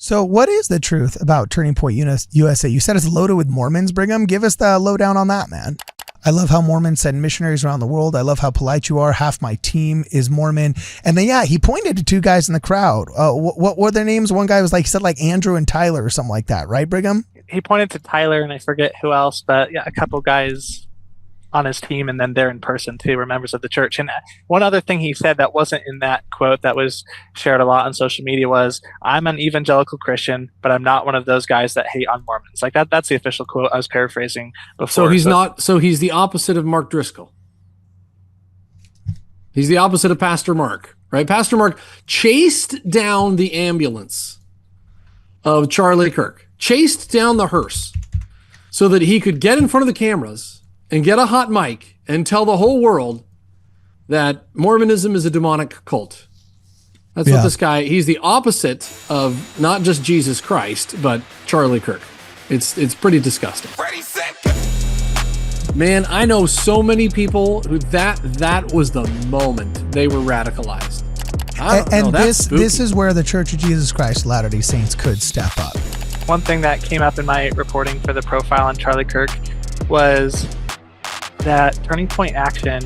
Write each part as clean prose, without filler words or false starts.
So what is the truth about Turning Point USA? You said it's loaded with Mormons, Brigham. Give us the lowdown on that, man. I love how Mormons send missionaries around the world. I love how polite you are. Half my team is Mormon. And then, yeah, he pointed to two guys in the crowd. What were their names? One guy was like, he said like Andrew and Tyler or something like that. Right, Brigham? He pointed to Tyler and I forget who else, but yeah, a couple guys on his team, and then they're in person too, were members of the church. And one other thing he said that wasn't in that quote that was shared a lot on social media was, I'm an evangelical Christian, but I'm not one of those guys that hate on Mormons. Like that's the official quote I was paraphrasing before. So he's the opposite of Mark Driscoll. He's the opposite of Pastor Mark, right? Pastor Mark chased down the ambulance of Charlie Kirk, chased down the hearse so that he could get in front of the cameras and get a hot mic and tell the whole world that Mormonism is a demonic cult. That's what this guy, he's the opposite of not just Jesus Christ, but Charlie Kirk. It's pretty disgusting. Man, I know so many people who that was the moment they were radicalized. This is where the Church of Jesus Christ Latter-day Saints could step up. One thing that came up in my reporting for the profile on Charlie Kirk was that Turning Point Action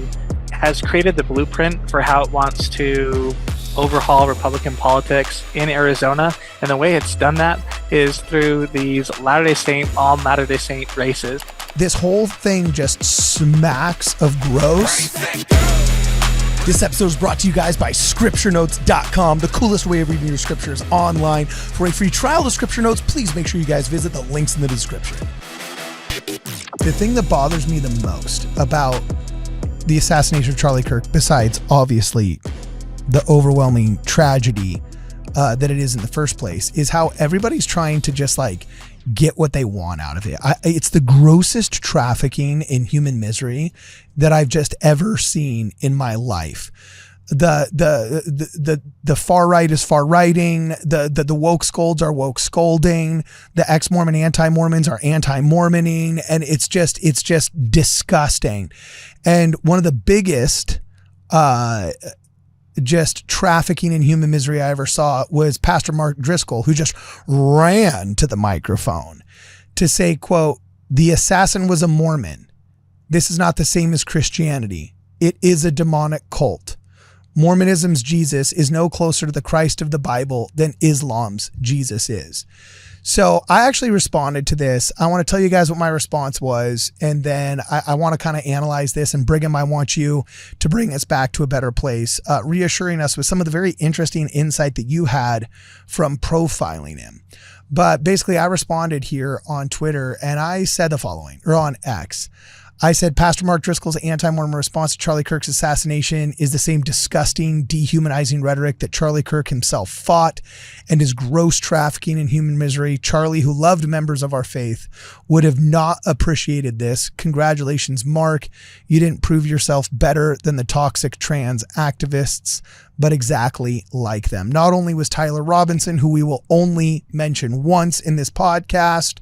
has created the blueprint for how it wants to overhaul Republican politics in Arizona. And the way it's done that is through these Latter-day Saint races. This whole thing just smacks of gross. This episode is brought to you guys by ScriptureNotes.com, the coolest way of reading your scriptures online. For a free trial of Scripture Notes, please make sure you guys visit the links in the description. The thing that bothers me the most about the assassination of Charlie Kirk, besides obviously the overwhelming tragedy that it is in the first place, is how everybody's trying to just like get what they want out of it. It's the grossest trafficking in human misery that I've just ever seen in my life. The far right is far righting. The woke scolds are woke scolding. The ex-Mormon anti-Mormons are anti-Mormoning, and it's just disgusting. And one of the biggest just trafficking in human misery I ever saw was Pastor Mark Driscoll, who just ran to the microphone to say, quote, "The assassin was a Mormon. This is not the same as Christianity. It is a demonic cult. Mormonism's Jesus is no closer to the Christ of the Bible than Islam's Jesus is." So I actually responded to this. I want to tell you guys what my response was, and then I want to kind of analyze this. And Brigham, I want you to bring us back to a better place, reassuring us with some of the very interesting insight that you had from profiling him. But basically, I responded here on Twitter, and I said the following, or on X. I said, Pastor Mark Driscoll's anti-Mormon response to Charlie Kirk's assassination is the same disgusting, dehumanizing rhetoric that Charlie Kirk himself fought, and his gross trafficking in human misery. Charlie, who loved members of our faith, would have not appreciated this. Congratulations, Mark. You didn't prove yourself better than the toxic trans activists, but exactly like them. Not only was Tyler Robinson, who we will only mention once in this podcast,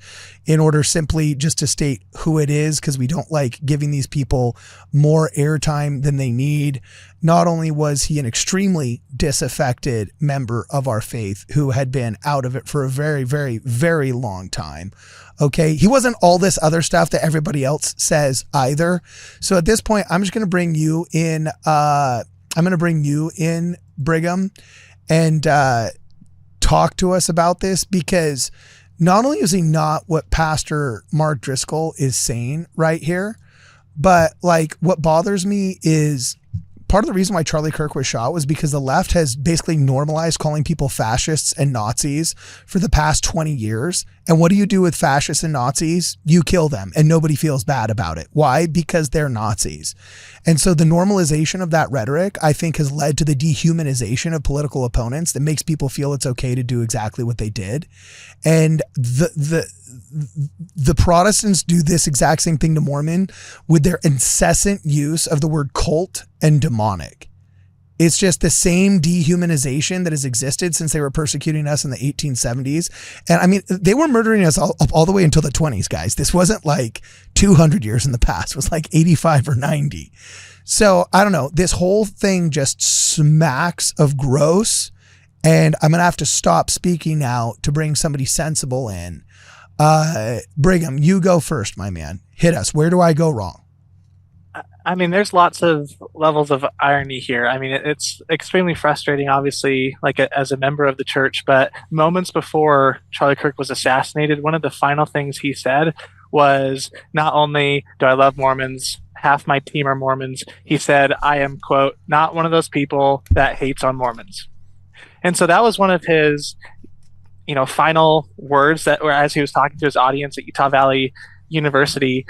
in order simply just to state who it is, because we don't like giving these people more airtime than they need. Not only was he an extremely disaffected member of our faith who had been out of it for a very, very, very long time. Okay. He wasn't all this other stuff that everybody else says either. So at this point, I'm just going to bring you in. Brigham, and talk to us about this, because not only is he not what Pastor Mark Driscoll is saying right here, but like what bothers me is part of the reason why Charlie Kirk was shot was because the left has basically normalized calling people fascists and Nazis for the past 20 years. And what do you do with fascists and Nazis? You kill them, and nobody feels bad about it. Why? Because they're Nazis. And so the normalization of that rhetoric, I think, has led to the dehumanization of political opponents that makes people feel it's okay to do exactly what they did. And the Protestants do this exact same thing to Mormon with their incessant use of the word cult and demonic. It's just the same dehumanization that has existed since they were persecuting us in the 1870s. And I mean, they were murdering us all the way until the 20s, guys. This wasn't like 200 years in the past. It was like 85 or 90. So I don't know. This whole thing just smacks of gross. And I'm going to have to stop speaking now to bring somebody sensible in. Brigham, you go first, my man. Hit us. Where do I go wrong? I mean, there's lots of levels of irony here. I mean, it's extremely frustrating, obviously, like as a member of the church. But moments before Charlie Kirk was assassinated, one of the final things he said was, not only do I love Mormons, half my team are Mormons, he said, I am, quote, not one of those people that hates on Mormons. And so that was one of his, final words that were as he was talking to his audience at Utah Valley University.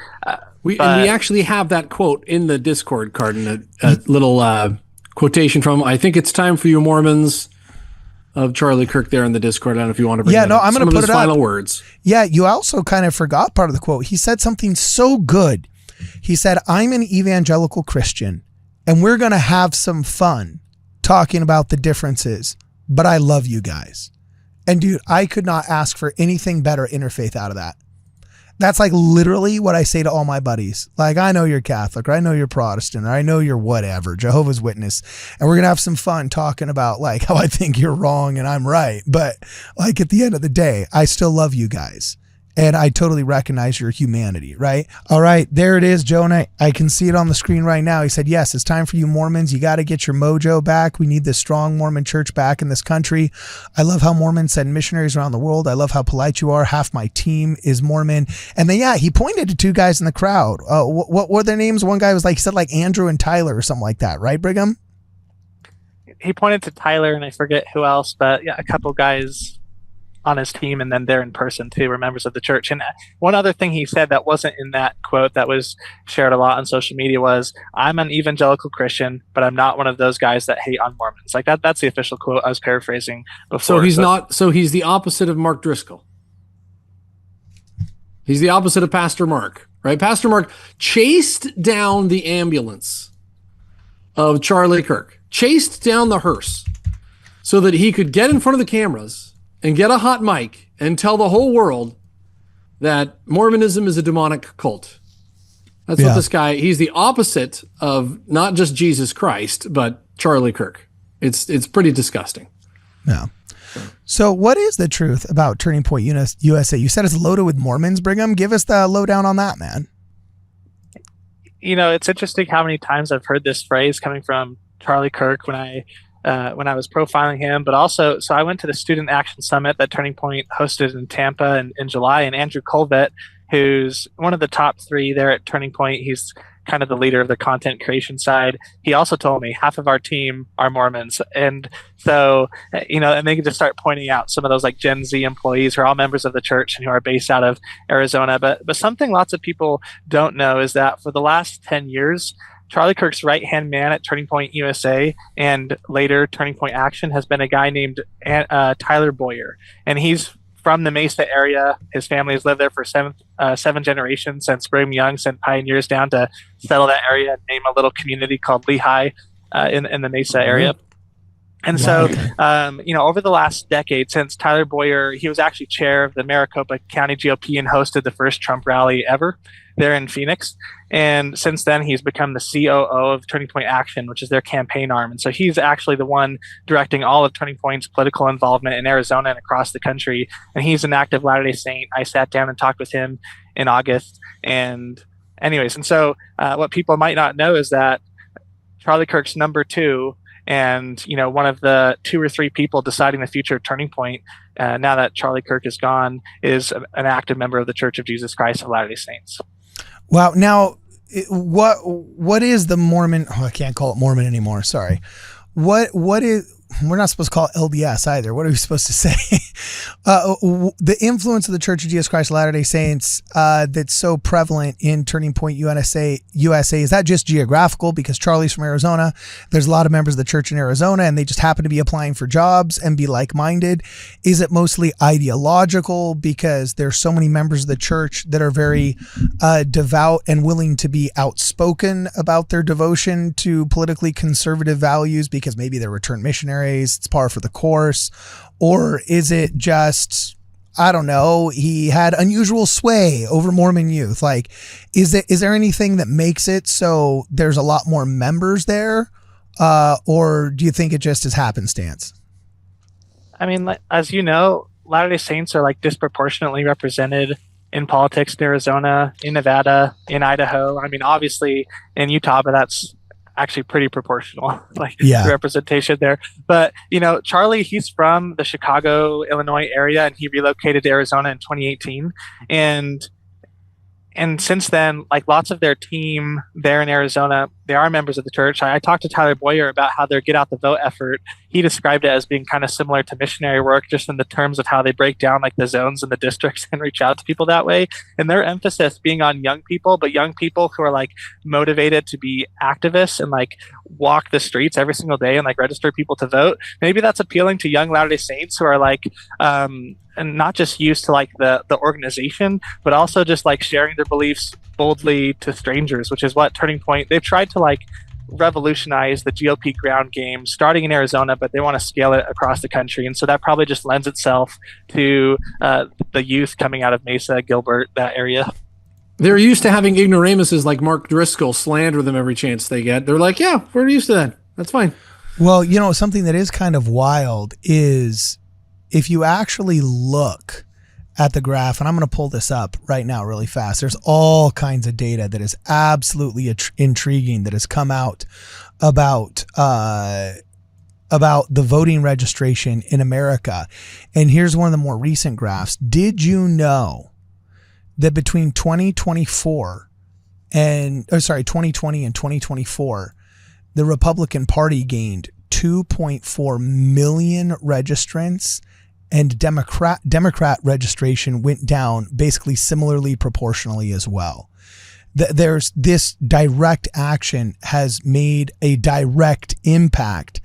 We actually have that quote in the Discord card, and a little quotation from, I think it's time for you Mormons, of Charlie Kirk there in the Discord. I don't know if you want to bring I'm going to put it final up. Words. Yeah, you also kind of forgot part of the quote. He said something so good. He said, I'm an evangelical Christian, and we're going to have some fun talking about the differences, but I love you guys. And dude, I could not ask for anything better interfaith out of that. That's like literally what I say to all my buddies. Like, I know you're Catholic, or I know you're Protestant, or I know you're whatever, Jehovah's Witness. And we're going to have some fun talking about like how I think you're wrong and I'm right. But like at the end of the day, I still love you guys. And I totally recognize your humanity, right? All right, there it is, Jonah. I can see it on the screen right now. He said, yes, it's time for you Mormons. You got to get your mojo back. We need this strong Mormon church back in this country. I love how Mormons send missionaries around the world. I love how polite you are. Half my team is Mormon. And then, he pointed to two guys in the crowd. What were their names? One guy was like, he said like Andrew and Tyler or something like that, right, Brigham? He pointed to Tyler, and I forget who else, but yeah, a couple guys on his team, and then they're in person too, were members of the church. And one other thing he said that wasn't in that quote that was shared a lot on social media was, I'm an evangelical Christian, but I'm not one of those guys that hate on Mormons. Like that's the official quote I was paraphrasing before. So he's the opposite of Mark Driscoll. He's the opposite of Pastor Mark, right? Pastor Mark chased down the ambulance of Charlie Kirk, chased down the hearse so that he could get in front of the cameras and get a hot mic and tell the whole world that Mormonism is a demonic cult. That's what this guy, he's the opposite of not just Jesus Christ, but Charlie Kirk. It's pretty disgusting. Yeah. So what is the truth about Turning Point USA? You said it's loaded with Mormons, Brigham. Give us the lowdown on that, man. It's interesting how many times I've heard this phrase coming from Charlie Kirk when I was profiling him, but also, so I went to the Student Action Summit that Turning Point hosted in Tampa in July, and Andrew Colvett, who's one of the top 3 there at Turning Point, he's kind of the leader of the content creation side. He also told me half of our team are Mormons. And so, and they can just start pointing out some of those like Gen Z employees who are all members of the church and who are based out of Arizona. But something lots of people don't know is that for the last 10 years, Charlie Kirk's right-hand man at Turning Point USA and later Turning Point Action has been a guy named Tyler Boyer. And he's from the Mesa area. His family has lived there for 7 generations since Brigham Young sent pioneers down to settle that area and name a little community called Lehigh in the Mesa area. And so, over the last decade, since Tyler Boyer, he was actually chair of the Maricopa County GOP and hosted the first Trump rally ever there in Phoenix. And since then, he's become the COO of Turning Point Action, which is their campaign arm. And so he's actually the one directing all of Turning Point's political involvement in Arizona and across the country. And he's an active Latter-day Saint. I sat down and talked with him in August. And so what people might not know is that Charlie Kirk's number 2 and, one of the 2 or 3 people deciding the future of Turning Point, now that Charlie Kirk is gone, is an active member of the Church of Jesus Christ of Latter-day Saints. Wow. Now, what is the Mormon? Oh, I can't call it Mormon anymore. Sorry. What is? We're not supposed to call it LDS either. What are we supposed to say? The influence of the Church of Jesus Christ of Latter-day Saints that's so prevalent in Turning Point USA, is that just geographical because Charlie's from Arizona? There's a lot of members of the church in Arizona and they just happen to be applying for jobs and be like-minded. Is it mostly ideological because there's so many members of the church that are very devout and willing to be outspoken about their devotion to politically conservative values because maybe they're returned missionaries? It's par for the course. Or is it just, I don't know, he had unusual sway over Mormon youth? Like, is there anything that makes it so there's a lot more members there? Or do you think it just is happenstance? I mean, like, as you know, Latter-day Saints are like disproportionately represented in politics in Arizona, in Nevada, in Idaho. I mean, obviously in Utah, but that's actually pretty proportional, like the representation there. But, you know, Charlie, he's from the Chicago, Illinois area, and he relocated to Arizona in 2018. And since then, like lots of their team there in Arizona, they are members of the church. I talked to Tyler Boyer about how their Get Out the Vote effort. He described it as being kind of similar to missionary work, just in the terms of how they break down like the zones and the districts and reach out to people that way. And their emphasis being on young people, but young people who are like motivated to be activists and like walk the streets every single day and like register people to vote. Maybe that's appealing to young Latter-day Saints who are like, and not just used to like the organization, but also just like sharing their beliefs boldly to strangers, which is what Turning Point, they've tried to like revolutionize the GOP ground game starting in Arizona, but they want to scale it across the country. And so that probably just lends itself to the youth coming out of Mesa, Gilbert, that area. They're used to having ignoramuses like Mark Driscoll slander them every chance they get. They're like, yeah, we're used to that. That's fine. Well, you know, something that is kind of wild is if you actually look at the graph, and I'm going to pull this up right now really fast. There's all kinds of data that is absolutely intriguing that has come out about the voting registration in America. And here's one of the more recent graphs. Did you know that between 2020 and 2024, the Republican Party gained 2.4 million registrants, and Democrat registration went down basically similarly proportionally as well. There's this direct action has made a direct impact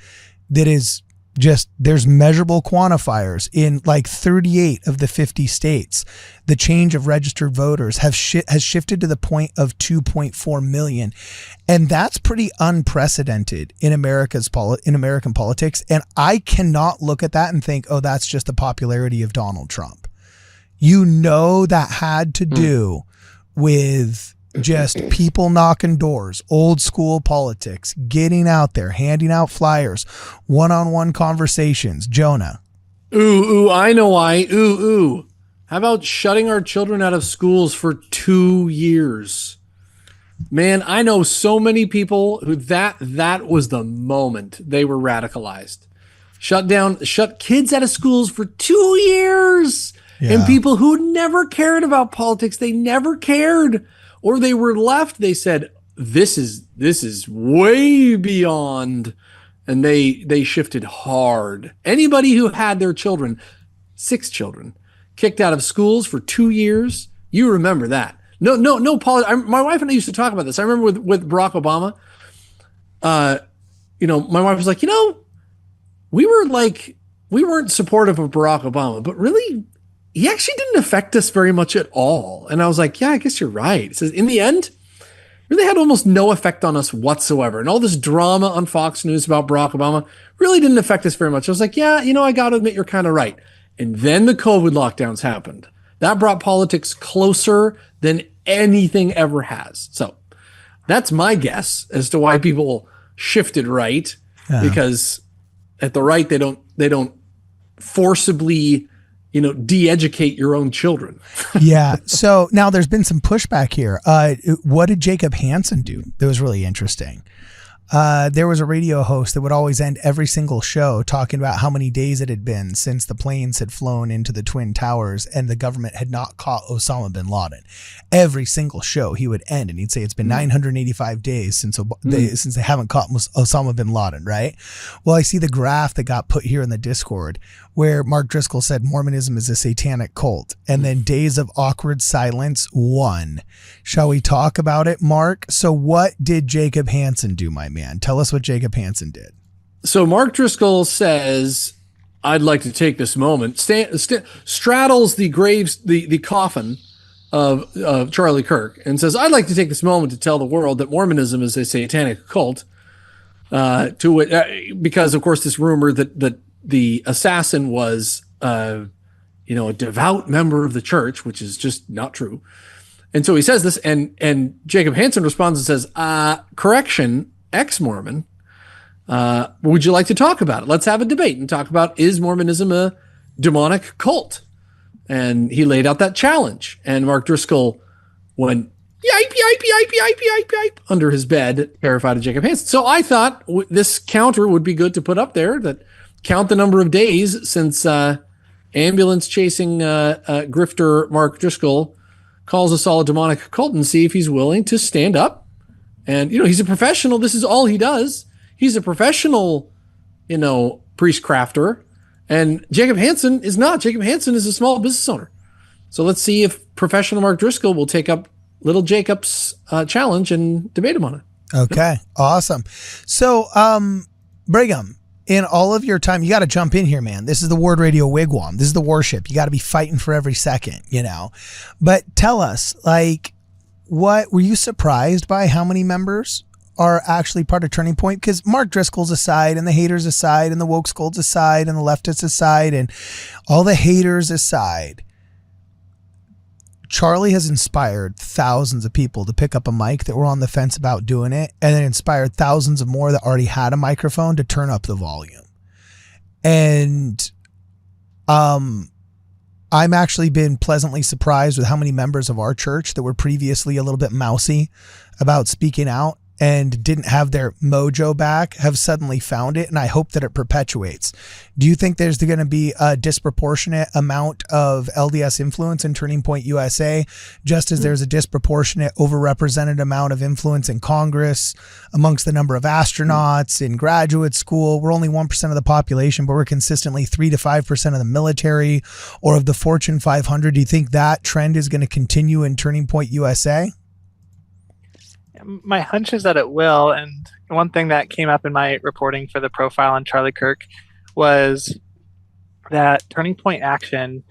that is just, there's measurable quantifiers in like 38 of the 50 states. The change of registered voters has shifted to the point of 2.4 million. And that's pretty unprecedented in American politics. And I cannot look at that and think, oh, that's just the popularity of Donald Trump. You know, that had to do with just people knocking doors, old school politics, getting out there, handing out flyers, one-on-one conversations. Jonah. Ooh, I know why. Ooh. How about shutting our children out of schools for 2 years? Man, I know so many people who that was the moment they were radicalized. Shut kids out of schools for 2 years. Yeah. And people who never cared about politics, they never cared. Or they were left, they said, this is way beyond. And they shifted hard. Anybody who had their children, 6 children, kicked out of schools for 2 years, you remember that. No, my wife and I used to talk about this. I remember with Barack Obama, my wife was like, we weren't supportive of Barack Obama, but really, he actually didn't affect us very much at all. And I was like, yeah, I guess you're right. It says, in the end, really had almost no effect on us whatsoever. And all this drama on Fox News about Barack Obama really didn't affect us very much. I was like, yeah, I got to admit, you're kind of right. And then the COVID lockdowns happened. That brought politics closer than anything ever has. So that's my guess as to why people shifted right, because at the right, they don't forcibly de-educate your own children. Yeah. So now there's been some pushback here. What did Jacob Hansen do? That was really interesting. There was a radio host that would always end every single show talking about how many days it had been since the planes had flown into the Twin Towers and the government had not caught Osama bin Laden. Every single show he would end and he'd say it's been 985 days since they haven't caught Osama bin Laden, right? Well, I see the graph that got put here in the Discord where Mark Driscoll said Mormonism is a satanic cult, and then days of awkward silence 1. Shall we talk about it, Mark? So what did Jacob Hansen do, my man? Tell us what Jacob Hansen did. So Mark Driscoll says, I'd like to take this moment, straddles the coffin of Charlie Kirk and says, I'd like to take this moment to tell the world that Mormonism is a satanic cult, because of course this rumor that the assassin was, a devout member of the church, which is just not true. And so he says this, and Jacob Hansen responds and says, correction, ex-Mormon. Would you like to talk about it? Let's have a debate and talk about, is Mormonism a demonic cult? And he laid out that challenge. And Mark Driscoll went, yipe, yipe, yipe, yipe, yipe, yipe, under his bed, terrified of Jacob Hansen. So I thought this counter would be good to put up there, that count the number of days since ambulance chasing grifter Mark Driscoll calls us all a demonic cult, and see if he's willing to stand up. And, he's a professional. This is all he does. He's a professional, priest crafter. And Jacob Hansen is not. Jacob Hansen is a small business owner. So let's see if professional Mark Driscoll will take up little Jacob's challenge and debate him on it. Okay, awesome. So, Brigham, in all of your time, you got to jump in here, man. This is the WardRadio Wigwam. This is the worship. You got to be fighting for every second, But tell us, what were you surprised by how many members are actually part of Turning Point? Because Mark Driscoll's aside, and the haters aside, and the woke scolds aside, and the leftists aside, and all the haters aside, Charlie has inspired thousands of people to pick up a mic that were on the fence about doing it, and then inspired thousands of more that already had a microphone to turn up the volume. And I'm actually been pleasantly surprised with how many members of our church that were previously a little bit mousy about speaking out and didn't have their mojo back have suddenly found it, and I hope that it perpetuates. Do you think there's going to be a disproportionate amount of LDS influence in Turning Point USA, just as there's a disproportionate overrepresented amount of influence in Congress, amongst the number of astronauts in graduate school? We're only 1% of the population, but we're consistently 3 to 5% of the military or of the Fortune 500. Do you think that trend is going to continue in Turning Point USA? My hunch is that it will. And one thing that came up in my reporting for the profile on Charlie Kirk was that Turning Point Action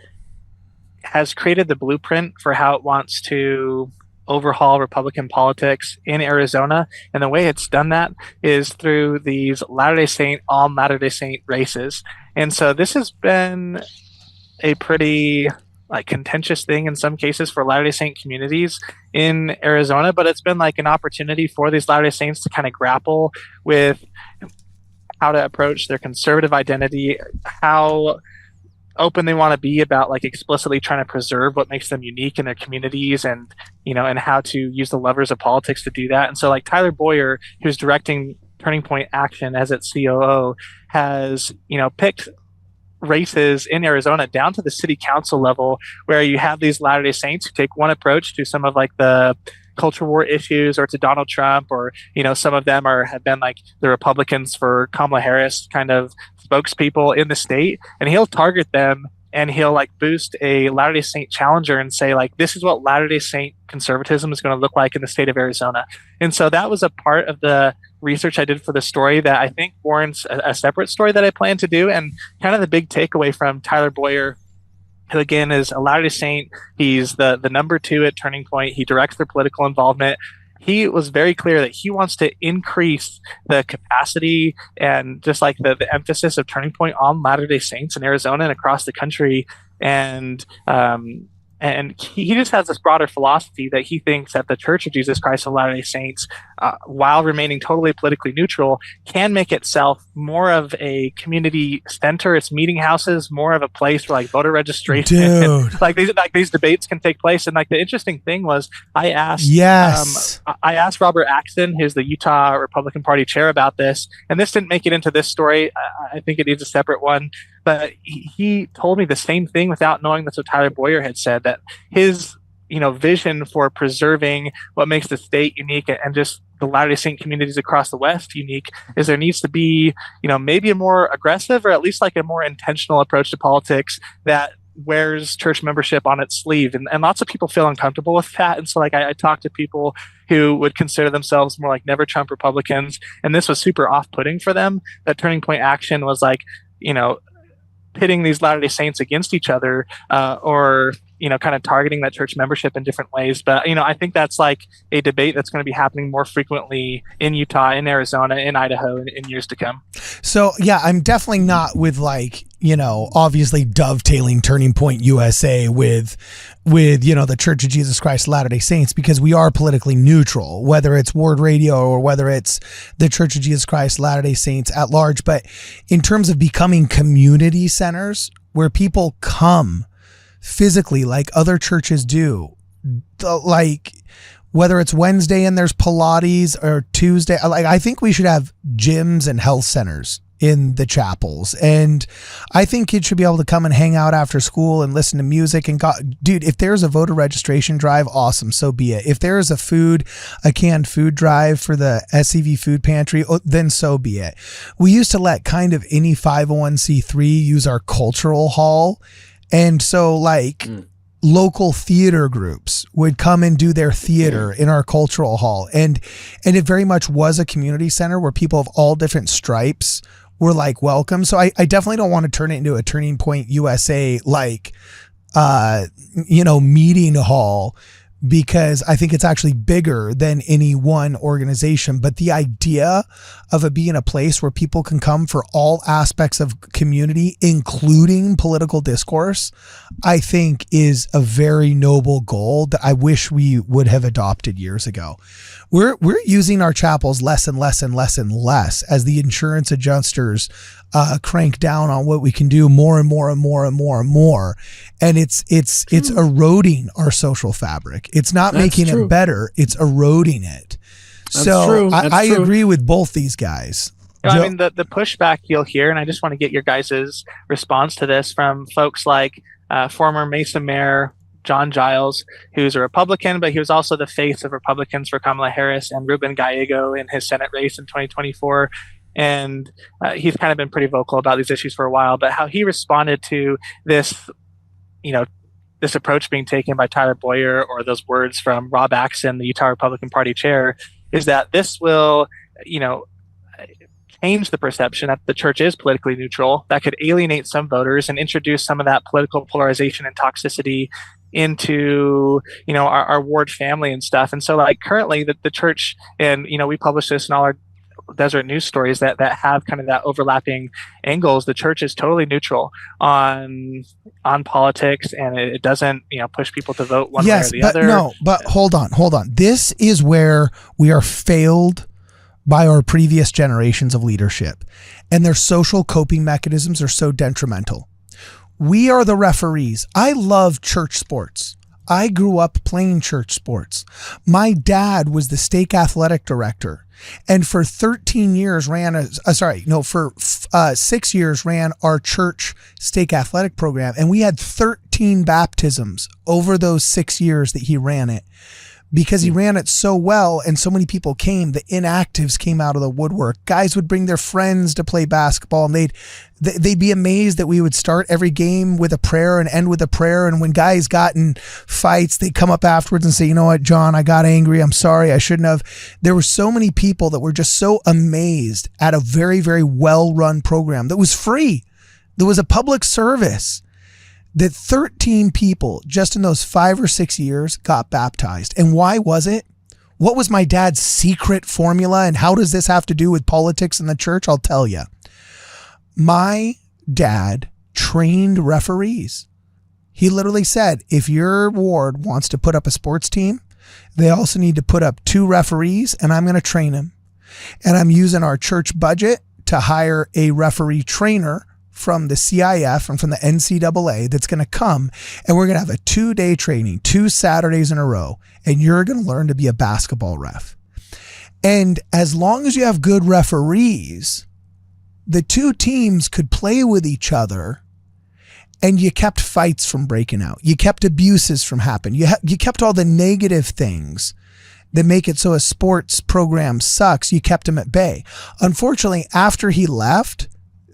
has created the blueprint for how it wants to overhaul Republican politics in Arizona. And the way it's done that is through these Latter-day Saint, all Latter-day Saint races. And so this has been a pretty contentious thing in some cases for Latter-day Saint communities in Arizona, but it's been an opportunity for these Latter-day Saints to kind of grapple with how to approach their conservative identity, how open they want to be about explicitly trying to preserve what makes them unique in their communities, and and how to use the levers of politics to do that. And so Tyler Boyer, who's directing Turning Point Action as its COO, has picked races in Arizona down to the city council level, where you have these Latter-day Saints who take one approach to some of the culture war issues, or to Donald Trump, or some of them have been the Republicans for Kamala Harris kind of spokespeople in the state, and he'll target them, and he'll boost a Latter-day Saint challenger and say this is what Latter-day Saint conservatism is going to look like in the state of Arizona. And so that was a part of the research I did for the story that I think warrants a separate story that I plan to do. And kind of the big takeaway from Tyler Boyer, who again is a Latter-day Saint, he's the number 2 at Turning Point, he directs their political involvement. He was very clear that he wants to increase the capacity and just the emphasis of Turning Point on Latter-day Saints in Arizona and across the country. And he just has this broader philosophy that he thinks that the Church of Jesus Christ of Latter-day Saints, while remaining totally politically neutral, can make itself more of a community center. Its meeting houses, more of a place for voter registration. Dude. These debates can take place. And the interesting thing was, I asked Robert Axton, who's the Utah Republican Party chair, about this, and this didn't make it into this story. I think it needs a separate one. But he told me the same thing without knowing that's what Tyler Boyer had said, that his vision for preserving what makes the state unique and just the Latter-day Saint communities across the West unique is there needs to be maybe a more aggressive, or at least a more intentional approach to politics that wears church membership on its sleeve. And lots of people feel uncomfortable with that. And so I talked to people who would consider themselves more never Trump Republicans, and this was super off-putting for them, that Turning Point Action was pitting these Latter-day Saints against each other, or kind of targeting that church membership in different ways. But, I think that's like a debate that's going to be happening more frequently in Utah, in Arizona, in Idaho in years to come. So, yeah, I'm definitely not with obviously dovetailing Turning Point USA with the Church of Jesus Christ of Latter-day Saints, because we are politically neutral, whether it's WardRadio or whether it's the Church of Jesus Christ of Latter-day Saints at large. But in terms of becoming community centers where people come physically like other churches do, like whether it's Wednesday and there's Pilates or Tuesday, I think we should have gyms and health centers in the chapels. And I think kids should be able to come and hang out after school and listen to music. And dude, if there's a voter registration drive, awesome. So be it. If there is a canned food drive for the SCV food pantry, then so be it. We used to let kind of any 501c3 use our cultural hall. And so local theater groups would come and do their theater in our cultural hall. And it very much was a community center where people of all different stripes were welcome. So I definitely don't want to turn it into a Turning Point USA, meeting hall, because I think it's actually bigger than any one organization. But the idea of it being a place where people can come for all aspects of community, including political discourse, I think is a very noble goal that I wish we would have adopted years ago. We're using our chapels less and less and less and less as the insurance adjusters crank down on what we can do more and more and more and more and more. And it's eroding our social fabric. It's not making it better. It's eroding it. I agree with both these guys. I mean, the pushback you'll hear, and I just want to get your guys' response to this from folks like former Mesa Mayor John Giles, who's a Republican, but he was also the face of Republicans for Kamala Harris, and Ruben Gallego in his Senate race in 2024. And he's kind of been pretty vocal about these issues for a while, but how he responded to this, this approach being taken by Tyler Boyer, or those words from Rob Axon, the Utah Republican Party chair, is that this will, change the perception that the church is politically neutral, that could alienate some voters and introduce some of that political polarization and toxicity into our ward family and stuff. And so currently the church, and we publish this in all our Desert News stories that have kind of that overlapping angles. The church is totally neutral on politics, and it doesn't push people to vote one way or the other. No, but hold on. This is where we are failed by our previous generations of leadership, and their social coping mechanisms are so detrimental. We are the referees. I love church sports. I grew up playing church sports. My dad was the stake athletic director, and for 13 years for 6 years ran our church stake athletic program. And we had 13 baptisms over those 6 years that he ran it, because he ran it so well and so many people came. The inactives came out of the woodwork. Guys would bring their friends to play basketball, and they'd be amazed that we would start every game with a prayer and end with a prayer. And when guys got in fights, they'd come up afterwards and say, "You know what, John, I got angry. I'm sorry. I shouldn't have." There were so many people that were just so amazed at a very, very well-run program that was free. There was a public service. That 13 people just in those 5 or 6 years got baptized. And why was it? What was my dad's secret formula? And how does this have to do with politics in the church? I'll tell you. My dad trained referees. He literally said, if your ward wants to put up a sports team, they also need to put up 2 referees, and I'm going to train them. And I'm using our church budget to hire a referee trainer from the CIF and from the NCAA that's going to come, and we're going to have a 2-day training, 2 Saturdays in a row, and you're going to learn to be a basketball ref. And as long as you have good referees, the 2 teams could play with each other, and you kept fights from breaking out. You kept abuses from happening. You kept all the negative things that make it so a sports program sucks. You kept them at bay. Unfortunately, after he left,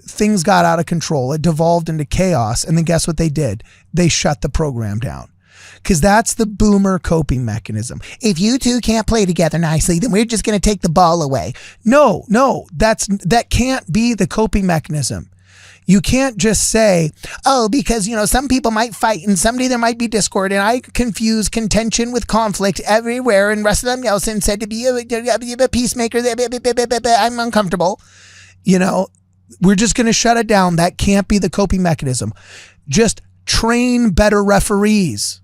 things got out of control. It devolved into chaos. And then guess what they did? They shut the program down. Because that's the boomer coping mechanism. If you two can't play together nicely, then we're just going to take the ball away. No, that can't be the coping mechanism. You can't just say, oh, because, some people might fight and someday there might be discord, and I confuse contention with conflict everywhere, and Russell M. Nelson said to be a peacemaker, I'm uncomfortable. We're just going to shut it down. That can't be the coping mechanism. Just train better referees.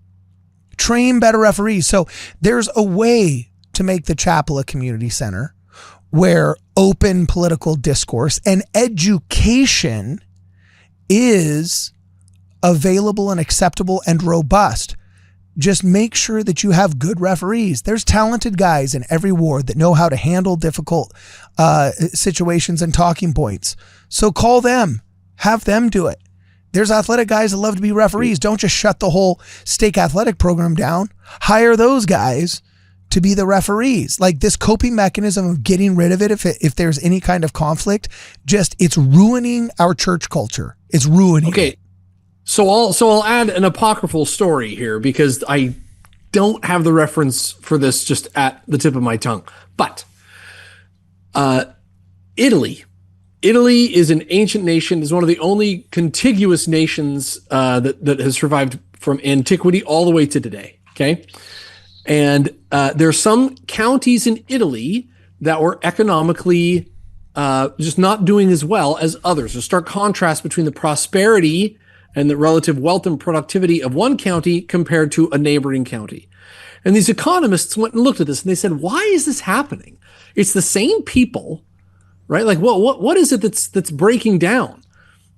Train better referees. So there's a way to make the chapel a community center where open political discourse and education is available and acceptable and robust. Just make sure that you have good referees. There's talented guys in every ward that know how to handle difficult situations and talking points. So call them, have them do it. There's athletic guys that love to be referees. Don't just shut the whole stake athletic program down. Hire those guys to be the referees. Like this coping mechanism of getting rid of it if there's any kind of conflict, it's ruining our church culture. It's ruining it. So I'll add an apocryphal story here because I don't have the reference for this just at the tip of my tongue. But Italy is an ancient nation, is one of the only contiguous nations that has survived from antiquity all the way to today. Okay. And there are some counties in Italy that were economically just not doing as well as others. There's a stark contrast between the prosperity and the relative wealth and productivity of one county compared to a neighboring county. And these economists went and looked at this and they said, why is this happening? It's the same people, right? Like, what is it that's breaking down?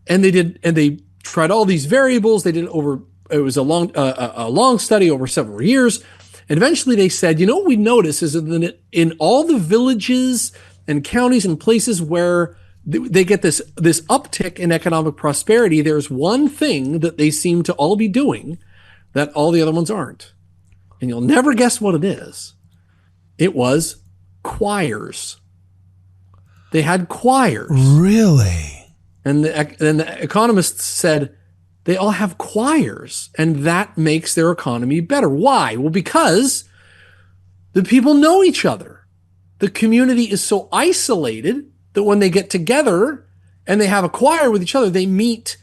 And they tried all these variables. It was a long study over several years. And eventually they said, what we notice is that in all the villages and counties and places where they get this uptick in economic prosperity, there's one thing that they seem to all be doing that all the other ones aren't. And you'll never guess what it is. It was choirs. They had choirs. Really? And the economists said, they all have choirs, and that makes their economy better. Why? Well, because the people know each other. The community is so isolated that when they get together and they have a choir with each other, they meet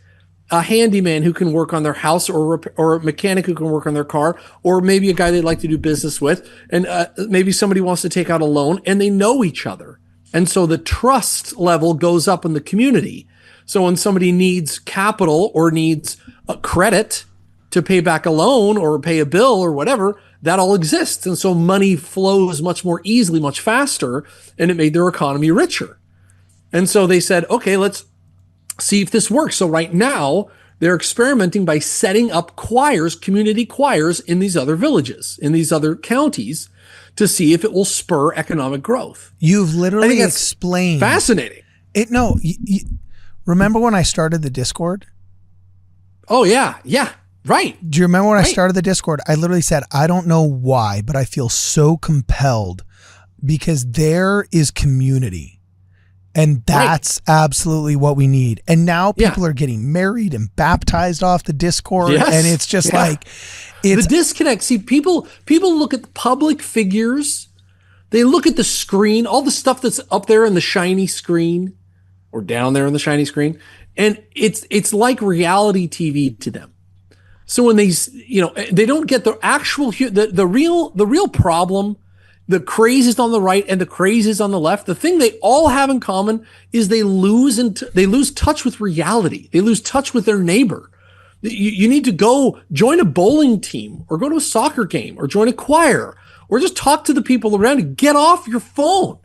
a handyman who can work on their house or a mechanic who can work on their car, or maybe a guy they'd like to do business with, and maybe somebody wants to take out a loan, and they know each other. And so the trust level goes up in the community. So when somebody needs capital or needs a credit to pay back a loan or pay a bill or whatever, that all exists. And so money flows much more easily, much faster, and it made their economy richer. And so they said, okay, let's see if this works. So right now they're experimenting by setting up choirs, community choirs in these other villages, in these other counties, to see if it will spur economic growth. You've literally explained. Fascinating. Remember when I started the Discord? Oh, yeah. Yeah. Right. Do you remember when I started the Discord? I literally said, I don't know why, but I feel so compelled because there is community. And that's absolutely what we need. And now people are getting married and baptized off the Discord. Yes. And it's just like, it's the disconnect. See, people look at the public figures. They look at the screen, all the stuff that's up there in the shiny screen or down there in the shiny screen. And it's like reality TV to them. So when they don't get the actual, the real problem, the crazies on the right and the crazies on the left, the thing they all have in common is they lose touch with reality. They lose touch with their neighbor. You need to go join a bowling team or go to a soccer game or join a choir or just talk to the people around you. Get off your phone.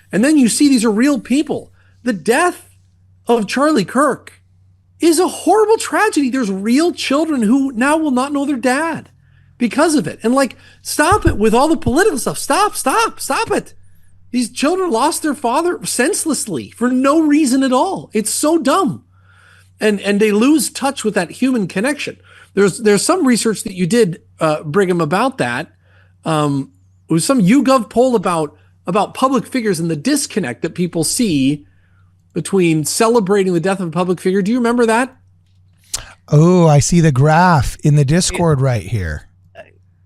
And then you see these are real people. The death of Charlie Kirk is a horrible tragedy. There's real children who now will not know their dad because of it. And stop it with all the political stuff. Stop it. These children lost their father senselessly for no reason at all. It's so dumb. And they lose touch with that human connection. There's some research that you did, Brigham, about that. It was some YouGov poll about public figures and the disconnect that people see between celebrating the death of a public figure. Do you remember that? Oh, I see the graph in the Discord right here.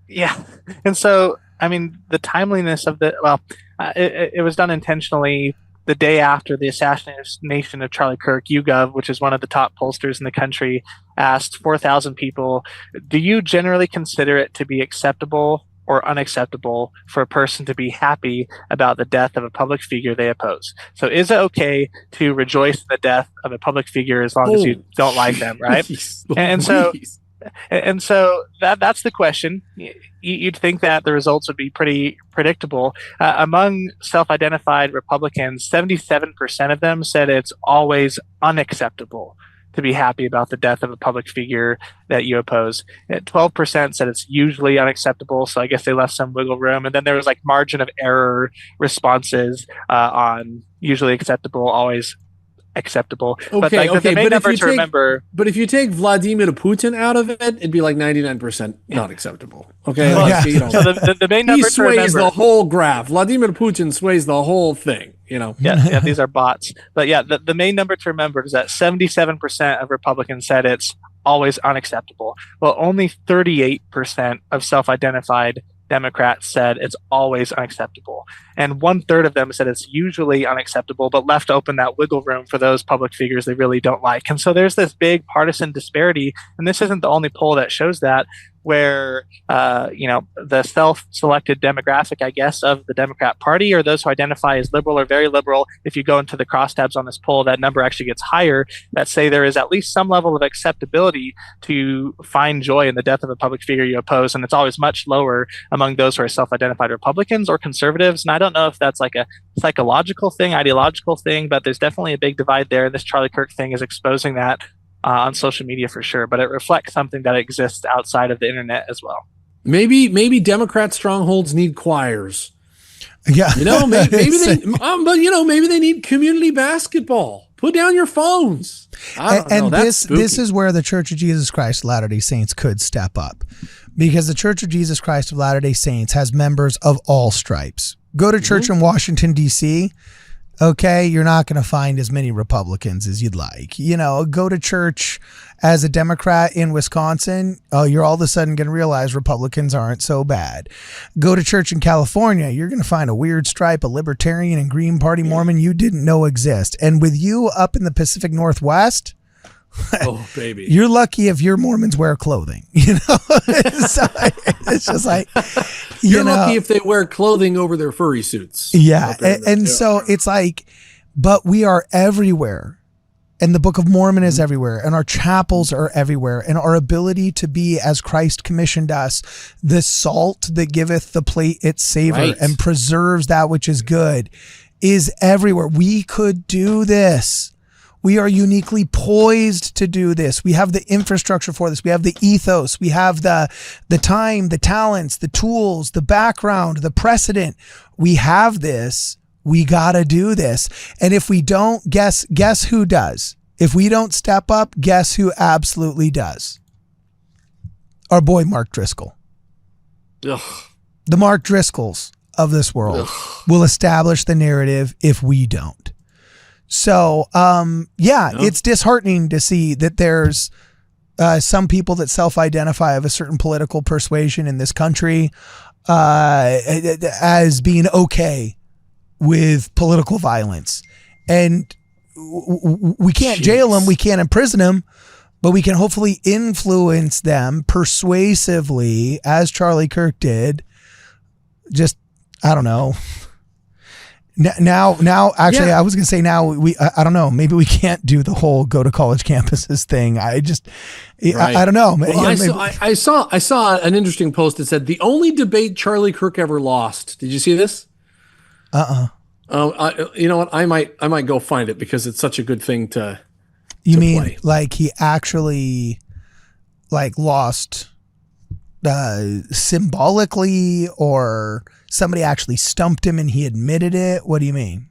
Yeah. And so, I mean, the timeliness of it was done intentionally the day after the assassination of Charlie Kirk, YouGov, which is one of the top pollsters in the country, asked 4,000 people, do you generally consider it to be acceptable or unacceptable for a person to be happy about the death of a public figure they oppose? So is it okay to rejoice in the death of a public figure as long as you don't like them, right? And so that's the question. You'd think that the results would be pretty predictable. Among self-identified Republicans, 77% of them said it's always unacceptable to be happy about the death of a public figure that you oppose. 12% said it's usually unacceptable, so I guess they left some wiggle room. And then there was like margin of error responses on usually acceptable, always acceptable. But the main number to remember. But if you take Vladimir Putin out of it, it'd be like 99% not acceptable. Okay, so the main number to remember. He sways the whole graph. Vladimir Putin sways the whole thing. Yeah, these are bots. But yeah, the main number to remember is that 77% of Republicans said it's always unacceptable. Well, only 38% of self-identified Democrats said it's always unacceptable. And 1/3 of them said it's usually unacceptable, but left open that wiggle room for those public figures they really don't like. And so there's this big partisan disparity. And this isn't the only poll that shows that, where the self-selected demographic, I guess, of the Democrat Party, or those who identify as liberal or very liberal, if you go into the crosstabs on this poll, that number actually gets higher, that say there is at least some level of acceptability to find joy in the death of a public figure you oppose, and it's always much lower among those who are self-identified Republicans or conservatives. And I don't know if that's like a psychological thing, ideological thing, but there's definitely a big divide there. This Charlie Kirk thing is exposing that on social media for sure, but it reflects something that exists outside of the internet as well. Maybe Democrat strongholds need choirs. Yeah, maybe they need community basketball. Put down your phones. This is where the Church of Jesus Christ of Latter-day Saints could step up, because the Church of Jesus Christ of Latter-day Saints has members of all stripes. Go to church in Washington, D.C., okay, you're not going to find as many Republicans as you'd like. Go to church as a Democrat in Wisconsin, you're all of a sudden going to realize Republicans aren't so bad. Go to church in California, you're going to find a weird stripe, a Libertarian and Green Party Mormon you didn't know exist. And with you up in the Pacific Northwest, oh baby, you're lucky if your Mormons wear clothing. It's just like you're lucky if they wear clothing over their furry suits. Yeah, so it's like, but we are everywhere, and the Book of Mormon is everywhere, and our chapels are everywhere, and our ability to be, as Christ commissioned us, the salt that giveth the plate its savor and preserves that which is good, is everywhere. We could do this. We are uniquely poised to do this. We have the infrastructure for this. We have the ethos. We have the time, the talents, the tools, the background, the precedent. We have this. We got to do this. And if we don't, guess who does? If we don't step up, guess who absolutely does? Our boy, Mark Driscoll. Ugh. The Mark Driscolls of this world will establish the narrative if we don't. So, it's disheartening to see that there's some people that self-identify of a certain political persuasion in this country as being okay with political violence. And we can't jail them, we can't imprison them, but we can hopefully influence them persuasively, as Charlie Kirk did. Just, I don't know. Now, actually, I was going to say now I don't know. Maybe we can't do the whole go to college campuses thing. I don't know. Well, I saw an interesting post that said the only debate Charlie Kirk ever lost. Did you see this? You know what? I might go find it because it's such a good thing to. You mean play. Like he actually lost symbolically, or somebody actually stumped him and he admitted it? What do you mean?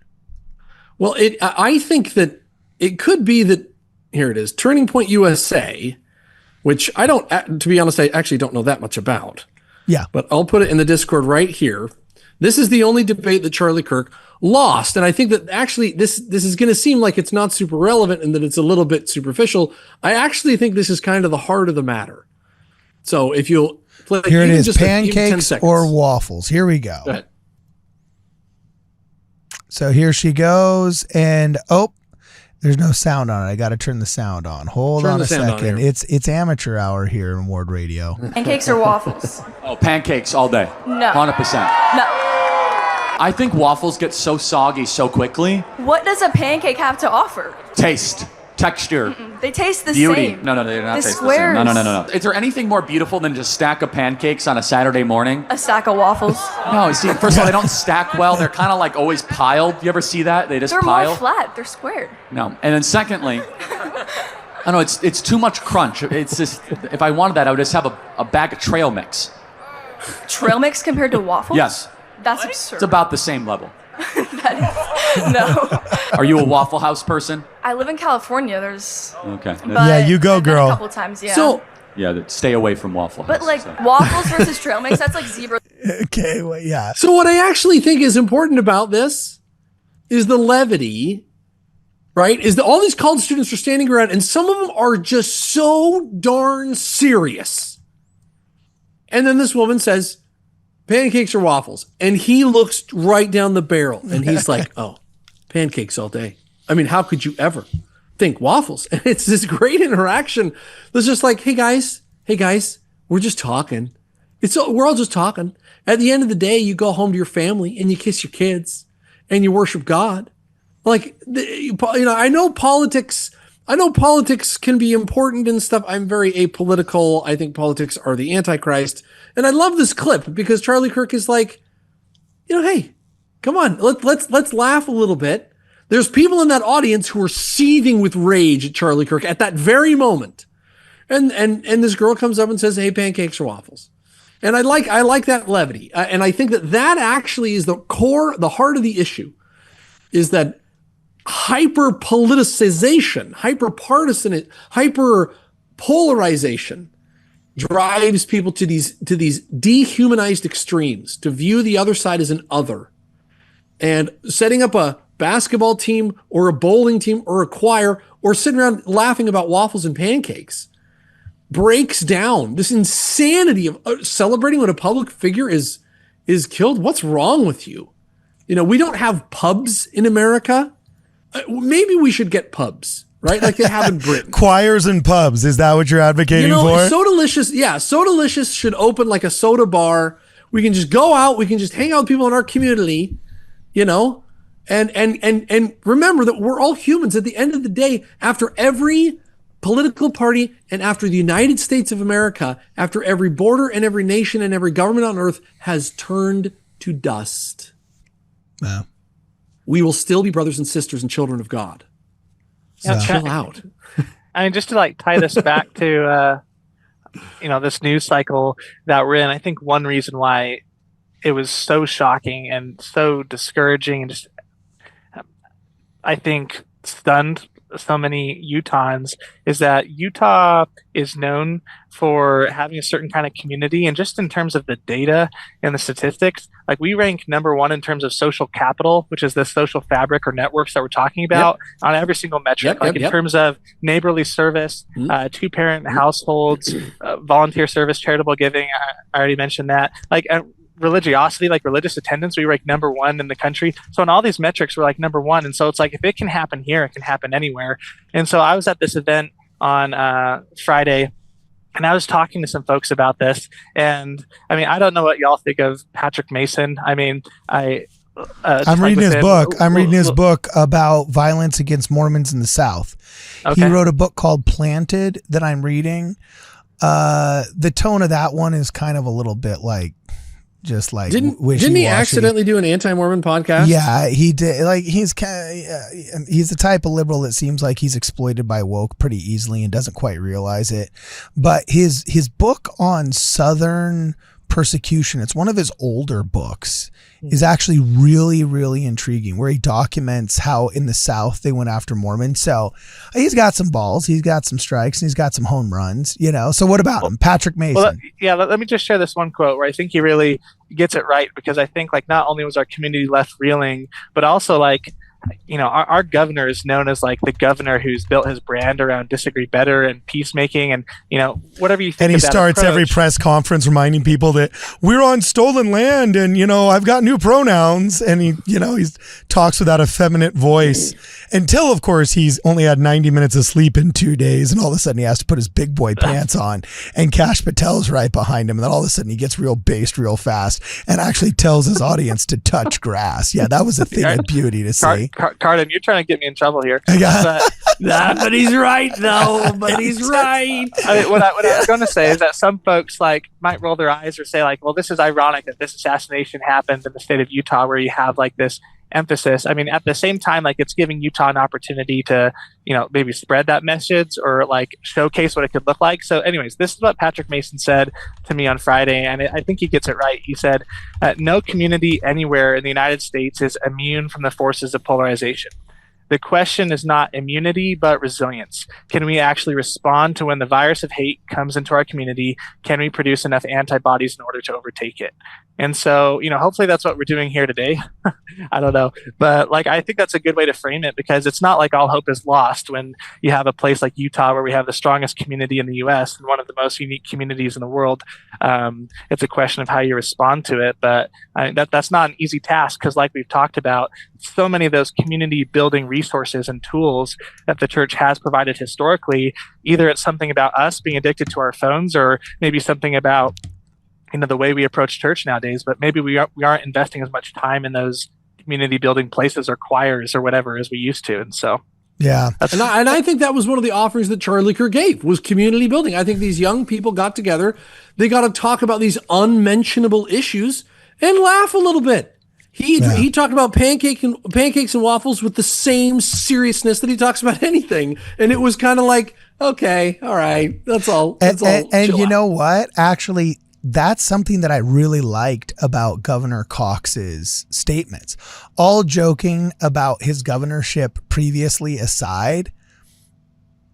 Well, I think that it could be that, here it is, Turning Point USA, which I don't, to be honest, I actually don't know that much about. Yeah. But I'll put it in the Discord right here. This is the only debate that Charlie Kirk lost. And I think that actually this is going to seem like it's not super relevant and that it's a little bit superficial. I actually think this is kind of the heart of the matter. So if you'll play, here it is, pancakes or waffles. Here we go. Go ahead. So here she goes, and there's no sound on it. I got to turn the sound on. Hold on a second. It's amateur hour here in Ward Radio. Pancakes or waffles? Oh, pancakes all day. No. 100%. No. I think waffles get so soggy so quickly. What does a pancake have to offer? Taste, texture, They taste the beauty. same. No, they're not The taste squares. the same. No. Is there anything more beautiful than just a stack of pancakes on a Saturday morning? A stack of waffles. No, see, first of all, they don't stack well. They're kind of like always piled. You ever see that? They just They're pile. more flat. They're squared. No. And then secondly, I don't know, it's too much crunch. It's just, if I wanted that, I would just have a bag of trail mix. Trail mix compared to waffles? Yes. That's absurd. It's about the same level. No. Are you a Waffle House person? I live in California. There's. Okay. But Yeah, you go, I've been girl. A couple times, yeah. So Yeah, stay away from Waffle House. But like waffles versus trail mix, that's like zebra. Okay, well, yeah. So what I actually think is important about this is the levity, right? Is that all these college students are standing around and some of them are just so darn serious. And then this woman says, pancakes or waffles? And he looks right down the barrel and he's like, oh, pancakes all day. I mean, how could you ever think waffles? And it's this great interaction. It's just like, hey guys, we're just talking. We're all just talking. At the end of the day, you go home to your family and you kiss your kids and you worship God. Like, I know politics can be important and stuff. I'm very apolitical. I think politics are the Antichrist. And I love this clip because Charlie Kirk is like, hey, come on, let's laugh a little bit. There's people in that audience who are seething with rage at Charlie Kirk at that very moment. And this girl comes up and says, hey, pancakes or waffles? And I like that levity. And I think that actually is the heart of the issue, is that hyper-politicization, hyper-partisan, hyper-polarization drives people to these dehumanized extremes, to view the other side as an other. And setting up a basketball team or a bowling team or a choir or sitting around laughing about waffles and pancakes breaks down this insanity of celebrating when a public figure is killed. What's wrong with you? We don't have pubs in America. Maybe we should get pubs, right? Like they have in Britain. Choirs and pubs. Is that what you're advocating for? So Delicious. Yeah. So Delicious should open like a soda bar. We can just go out. We can just hang out with people in our community, and remember that we're all humans at the end of the day. After every political party and after the United States of America, after every border and every nation and every government on earth has turned to dust. Yeah. We will still be brothers and sisters and children of God. So chill out. I mean, just to tie this back to, this news cycle that we're in, I think one reason why it was so shocking and so discouraging and just, I think, stunned so many Utahns is that Utah is known for having a certain kind of community, and just in terms of the data and the statistics, like we rank number one in terms of social capital, which is the social fabric or networks that we're talking about on every single metric, in terms of neighborly service, two-parent households, volunteer service, charitable giving. I already mentioned that. Religiosity, like religious attendance, we rank number one in the country. So on all these metrics, we're like number one. And so it's like, if it can happen here, it can happen anywhere. And so I was at this event on Friday, and I was talking to some folks about this. And I mean, I don't know what y'all think of Patrick Mason. I mean, I'm reading his book. I'm reading his book about violence against Mormons in the South. Okay. He wrote a book called Planted that I'm reading. The tone of that one is kind of a little bit just like didn't he accidentally do an anti-Mormon podcast? Yeah, he did. He's the type of liberal that seems like he's exploited by woke pretty easily and doesn't quite realize it. But his book on Southern persecution, it's one of his older books, is actually really, really intriguing, where he documents how in the South they went after Mormons. So he's got some balls, he's got some strikes, and he's got some home runs, So what about him? Patrick Mason. Well, let me just share this one quote where I think he really gets it right, because I think not only was our community left reeling, but also our governor is known as like the governor who's built his brand around disagree better and peacemaking, and whatever you think. And he of that starts approach, every press conference reminding people that we're on stolen land, and I've got new pronouns, and he talks with that effeminate voice until, of course, he's only had 90 minutes of sleep in 2 days, and all of a sudden he has to put his big boy pants on, and Cash Patel's right behind him, and then all of a sudden he gets real based real fast and actually tells his audience to touch grass. Yeah, that was a thing of beauty to see. Carden, you're trying to get me in trouble here. But he's right, though. But he's right. I mean, what I was going to say is that some folks might roll their eyes or say well, this is ironic that this assassination happened in the state of Utah, where you have this emphasis. I mean, at the same time, it's giving Utah an opportunity to, maybe spread that message or showcase what it could look like. So anyways, this is what Patrick Mason said to me on Friday, and I think he gets it right. He said, no community anywhere in the United States is immune from the forces of polarization. The question is not immunity, but resilience. Can we actually respond to when the virus of hate comes into our community? Can we produce enough antibodies in order to overtake it? And so, hopefully that's what we're doing here today. I don't know. But I think that's a good way to frame it, because it's not like all hope is lost when you have a place like Utah, where we have the strongest community in the U.S. and one of the most unique communities in the world. It's a question of how you respond to it. But that's not an easy task, because like we've talked about, so many of those community building resources and tools that the church has provided historically, either it's something about us being addicted to our phones, or maybe something about the way we approach church nowadays, but maybe we aren't investing as much time in those community building places or choirs or whatever as we used to. And so, yeah. And I think that was one of the offerings that Charlie Kirk gave, was community building. I think these young people got together. They got to talk about these unmentionable issues and laugh a little bit. He talked about pancakes and waffles with the same seriousness that he talks about anything. And it was kind of okay, all right, that's all. And you know what? Actually, that's something that I really liked about Governor Cox's statements. All joking about his governorship previously aside,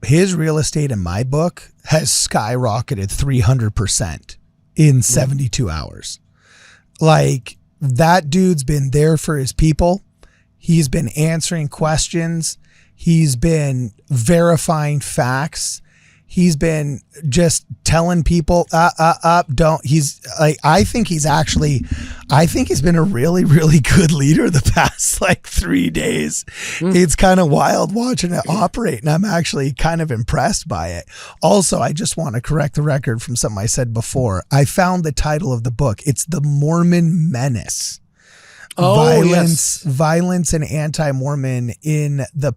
his real estate in my book has skyrocketed 300% in 72 hours. That dude's been there for his people. He's been answering questions. He's been verifying facts. He's been just telling people, don't. I think he's been a really, really good leader the past 3 days. It's kind of wild watching it operate, and I'm actually kind of impressed by it. Also, I just want to correct the record from something I said before. I found the title of the book. It's The Mormon Menace. Violence and anti-Mormon in the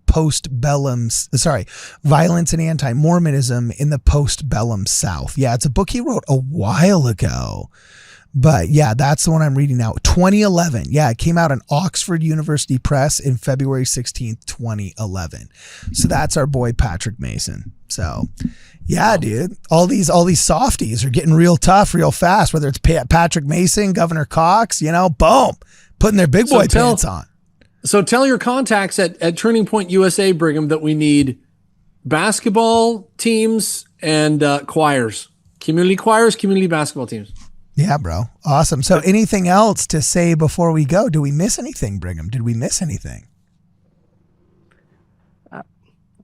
violence and anti-Mormonism in the post-bellum South. Yeah, it's a book he wrote a while ago. But yeah, that's the one I'm reading now. 2011. Yeah, it came out in Oxford University Press in February 16th, 2011. So that's our boy Patrick Mason. So yeah, dude, all these softies are getting real tough real fast, whether it's Patrick Mason, Governor Cox, boom. Putting their big boy pants on. So tell your contacts at Turning Point USA, Brigham, that we need basketball teams and choirs, community basketball teams. Yeah, bro. Awesome. So anything else to say before we go? Do we miss anything, Brigham? Did we miss anything?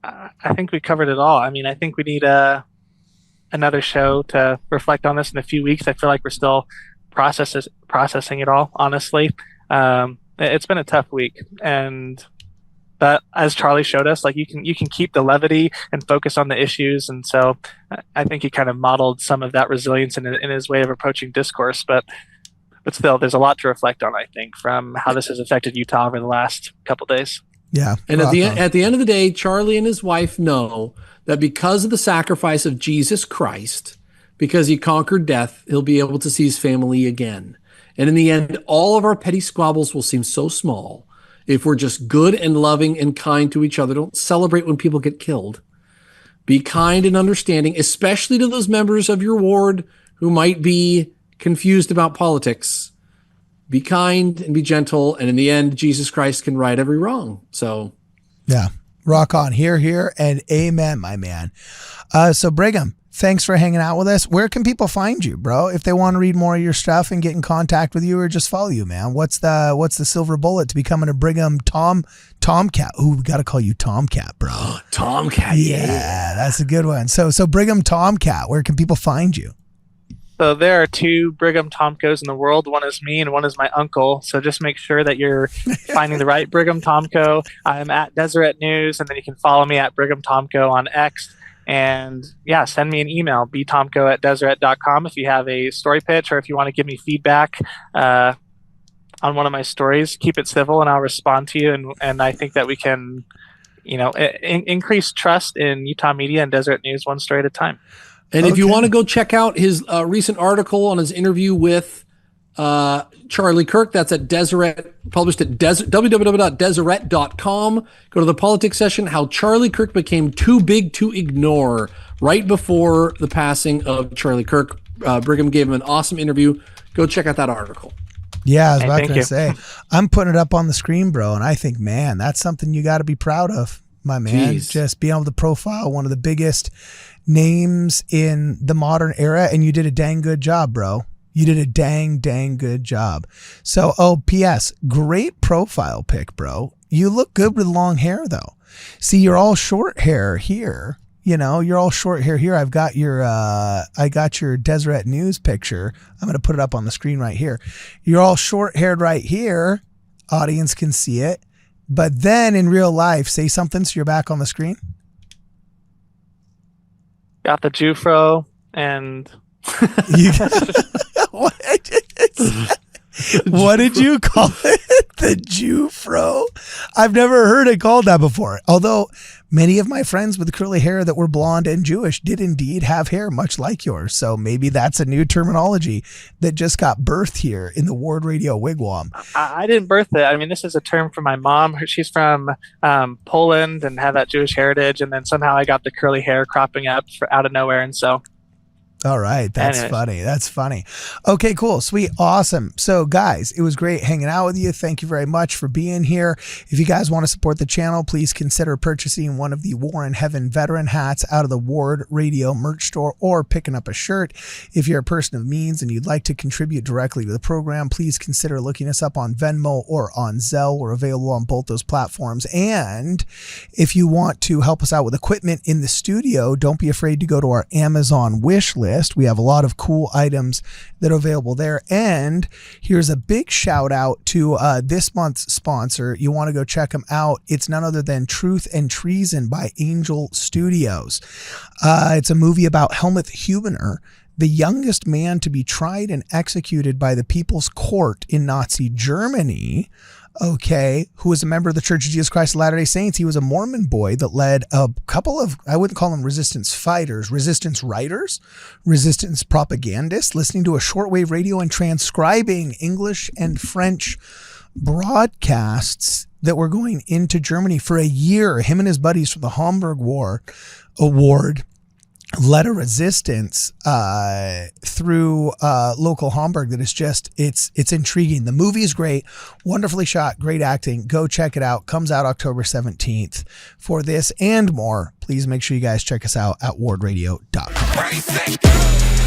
I think we covered it all. I mean, I think we need another show to reflect on this in a few weeks. I feel like we're still processing it all, honestly. It's been a tough week, but as Charlie showed us, you can keep the levity and focus on the issues. And so I think he kind of modeled some of that resilience in his way of approaching discourse, but still there's a lot to reflect on, I think, from how this has affected Utah over the last couple days. Yeah. And at the end of the day, Charlie and his wife know that because of the sacrifice of Jesus Christ, because he conquered death, he'll be able to see his family again. And in the end, all of our petty squabbles will seem so small if we're just good and loving and kind to each other. Don't celebrate when people get killed. Be kind and understanding, especially to those members of your ward who might be confused about politics. Be kind and be gentle. And in the end, Jesus Christ can right every wrong. So, yeah, rock on. Here, and amen, my man. So Brigham, Thanks for hanging out with us. Where can people find you, bro? If they want to read more of your stuff and get in contact with you or just follow you, man. What's the silver bullet to becoming a Brigham Tomcat? Ooh, we got to call you Tomcat, bro. Tomcat. Yeah, that's a good one. So Brigham Tomcat, where can people find you? So there are 2 Brigham Tomcos in the world. One is me and one is my uncle. So just make sure that you're finding the right Brigham Tomco. I'm at Deseret News, and then you can follow me at Brigham Tomco on X. And yeah, send me an email, btomco@deseret.com, if you have a story pitch or if you want to give me feedback on one of my stories. Keep it civil and I'll respond to you. And I think that we can, increase trust in Utah media and Deseret News one story at a time. And if you want to go check out his recent article on his interview with Charlie Kirk, that's at Deseret, published at www.deseret.com. Go to the politics session, how Charlie Kirk became too big to ignore right before the passing of Charlie Kirk. Brigham gave him an awesome interview. Go check out that article. Yeah, I was about to say, I'm putting it up on the screen, bro. And I think, man, that's something you got to be proud of, my man. Jeez. Just being able to profile one of the biggest names in the modern era. And you did a dang good job, bro. You did a dang good job. So, P.S. Great profile pic, bro. You look good with long hair, though. See, you're all short hair here. You're all short hair here. I got your Deseret News picture. I'm going to put it up on the screen right here. You're all short haired right here. Audience can see it. But then in real life, say something so you're back on the screen. Got the Jufro and... What did you call it? The Jufro? I've never heard it called that before. Although many of my friends with curly hair that were blonde and Jewish did indeed have hair much like yours. So maybe that's a new terminology that just got birthed here in the WardRadio wigwam. I didn't birth it. I mean, this is a term from my mom. She's from Poland and had that Jewish heritage. And then somehow I got the curly hair cropping up out of nowhere. And so... All right. That's funny. That's funny. Okay, cool. Sweet. Awesome. So guys, it was great hanging out with you. Thank you very much for being here. If you guys want to support the channel, please consider purchasing one of the War in Heaven veteran hats out of the WardRadio merch store or picking up a shirt. If you're a person of means and you'd like to contribute directly to the program, please consider looking us up on Venmo or on Zelle. We're available on both those platforms. And if you want to help us out with equipment in the studio, don't be afraid to go to our Amazon wish list. We have a lot of cool items that are available there. And here's a big shout out to this month's sponsor. You want to go check them out. It's none other than Truth and Treason by Angel Studios. It's a movie about Helmut Hubener, the youngest man to be tried and executed by the People's Court in Nazi Germany. Okay, who was a member of the Church of Jesus Christ of Latter-day Saints. He was a Mormon boy that led a couple of, I wouldn't call them resistance fighters, resistance writers, resistance propagandists, listening to a shortwave radio and transcribing English and French broadcasts that were going into Germany for a year. Him and his buddies from the Hamburg War Award led a resistance through local Hamburg that is just, it's intriguing. The movie is great, wonderfully shot, great acting. Go check it out. Comes out October 17th. For this and more, please make sure you guys check us out at wardradio.com.